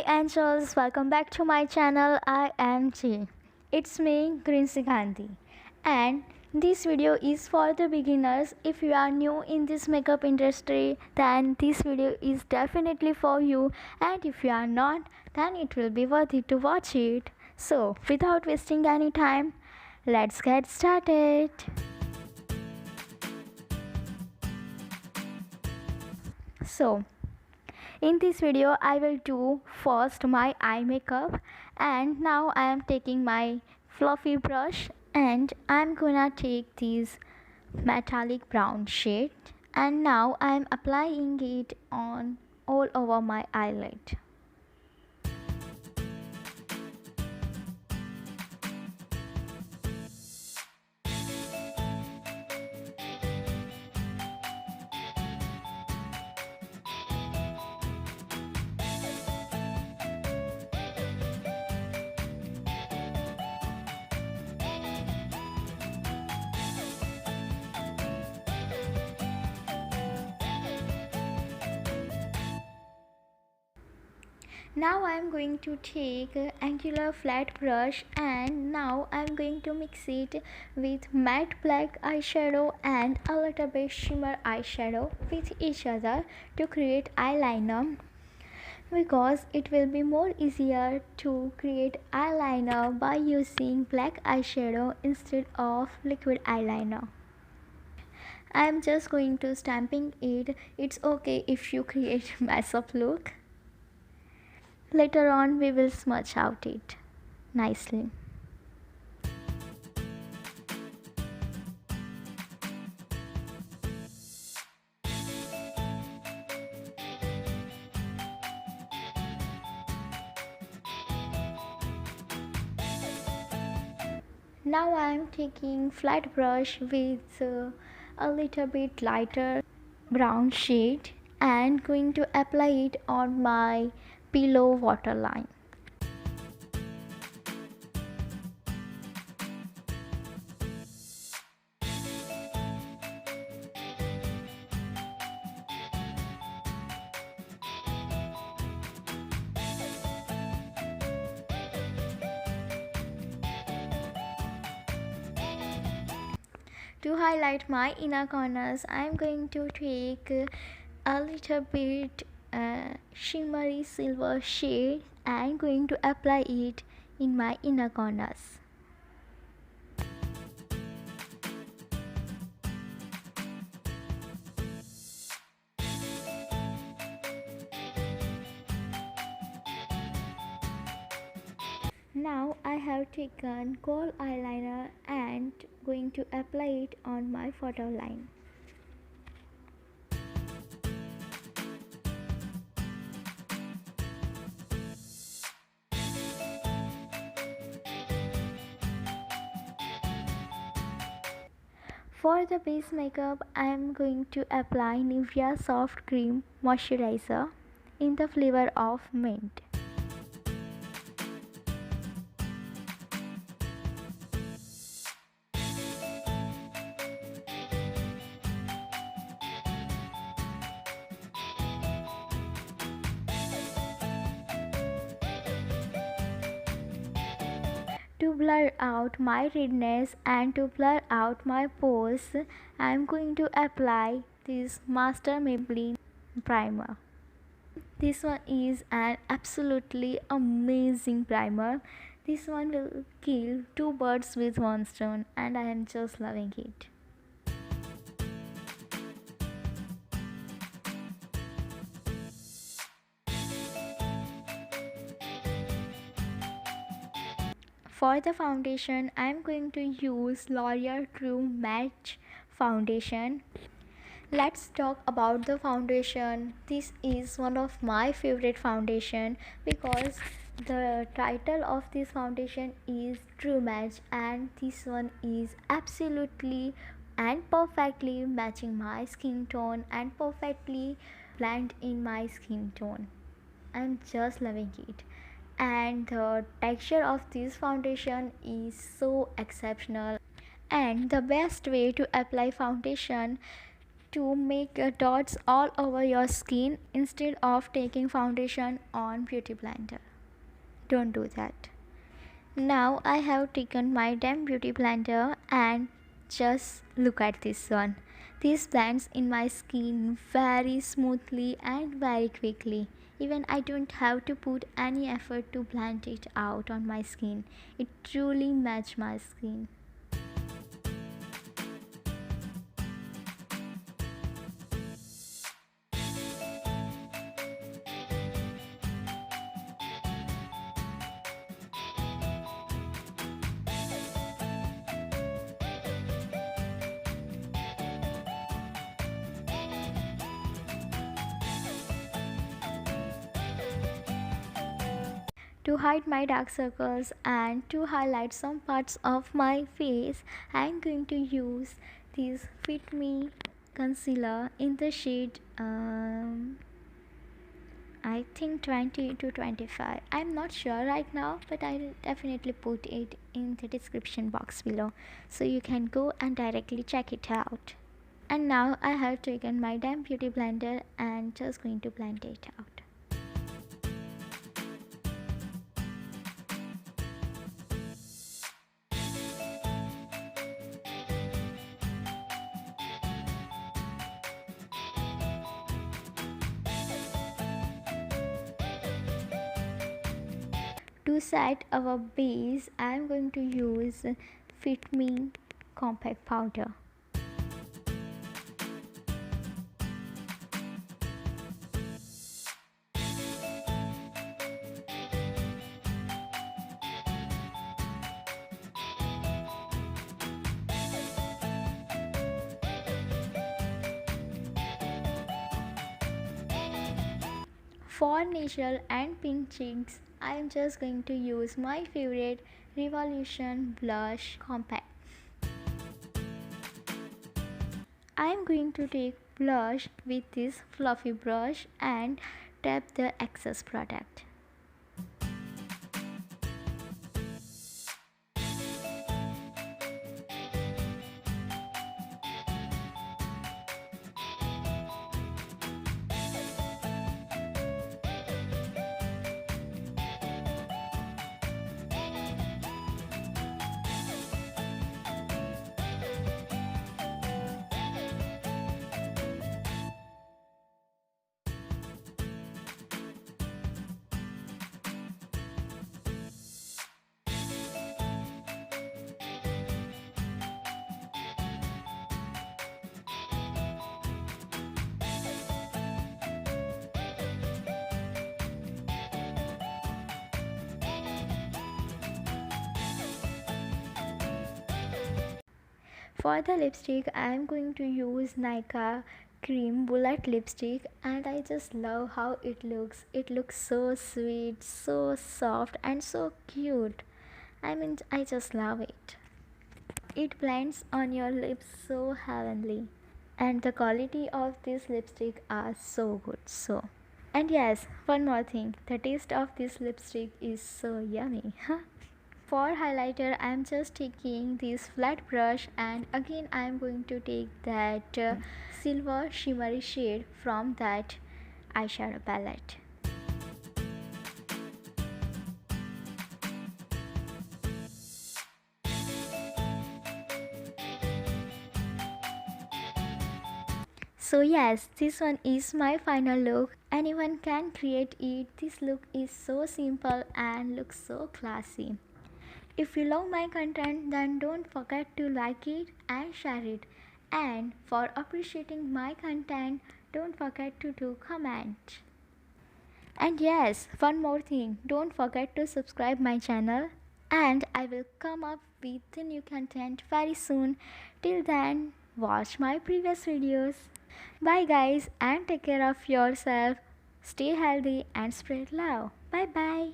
Angels, welcome back to my channel. I am G. It's me, Gandhi, and this video is for the beginners. If you are new in this makeup industry, then this video is definitely for you, and if you are not, then it will be worth it to watch it. So, without wasting any time, let's get started. So, in this video I will do first my eye makeup, and now I am taking my fluffy brush and I'm gonna take this metallic brown shade, and now I am applying it on all over my eyelid. Now I am going to take a angular flat brush, and now I am going to mix it with matte black eyeshadow and a little bit shimmer eyeshadow with each other to create eyeliner, because it will be more easier to create eyeliner by using black eyeshadow instead of liquid eyeliner. I am just going to stamping it. It's okay if you create mess up look. Later on we will smudge out it nicely. Now I am taking flat brush with a little bit lighter brown shade and going to apply it on my pillow waterline. To highlight my inner corners, I am going to take a little bit shimmery silver shade and going to apply it in my inner corners. Now I have taken kohl eyeliner and going to apply it on my photo line. For the base makeup, I am going to apply Nivea Soft Cream Moisturizer in the flavor of mint. To blur out my redness and to blur out my pores, I am going to apply this Master Maybelline primer. This one is an absolutely amazing primer. This one will kill two birds with one stone, and I am just loving it. For the foundation, I am going to use L'Oreal True Match foundation. Let's talk about the foundation. This is one of my favorite foundation because the title of this foundation is True Match, and this one is absolutely and perfectly matching my skin tone and perfectly blend in my skin tone. I'm just loving it, and the texture of this foundation is so exceptional. And the best way to apply foundation to make dots all over your skin instead of taking foundation on beauty blender. Don't do that. Now I have taken my damn beauty blender and just look at this one. This blends in my skin very smoothly and very quickly. Even I don't have to put any effort to blend it out on my skin. It truly matches my skin. To hide my dark circles and to highlight some parts of my face, I am going to use this Fit Me concealer in the shade I think 20 to 25. I'm not sure right now, but I'll definitely put it in the description box below so you can go and directly check it out. And now I have taken my damn beauty blender and just going to blend it out. To set our base, I am going to use Fit Me compact powder. For natural and pink cheeks, I am just going to use my favorite Revolution Blush Compact. I am going to take blush with this fluffy brush and tap the excess product. For the lipstick, I am going to use Nykaa cream bullet lipstick, and I just love how it looks. It looks so sweet, so soft and so cute. I just love it. It blends on your lips so heavenly, and the quality of this lipstick are so good. And yes, one more thing, the taste of this lipstick is so yummy. For highlighter, I am just taking this flat brush, and again I am going to take that silver shimmery shade from that eyeshadow palette. So yes, this one is my final look. Anyone can create it. This look is so simple and looks so classy. If you love my content, then don't forget to like it and share it. And for appreciating my content, don't forget to do comment. And yes, one more thing, don't forget to subscribe my channel, and I will come up with the new content very soon. Till then, watch my previous videos. Bye guys, and take care of yourself. Stay healthy and spread love. Bye bye.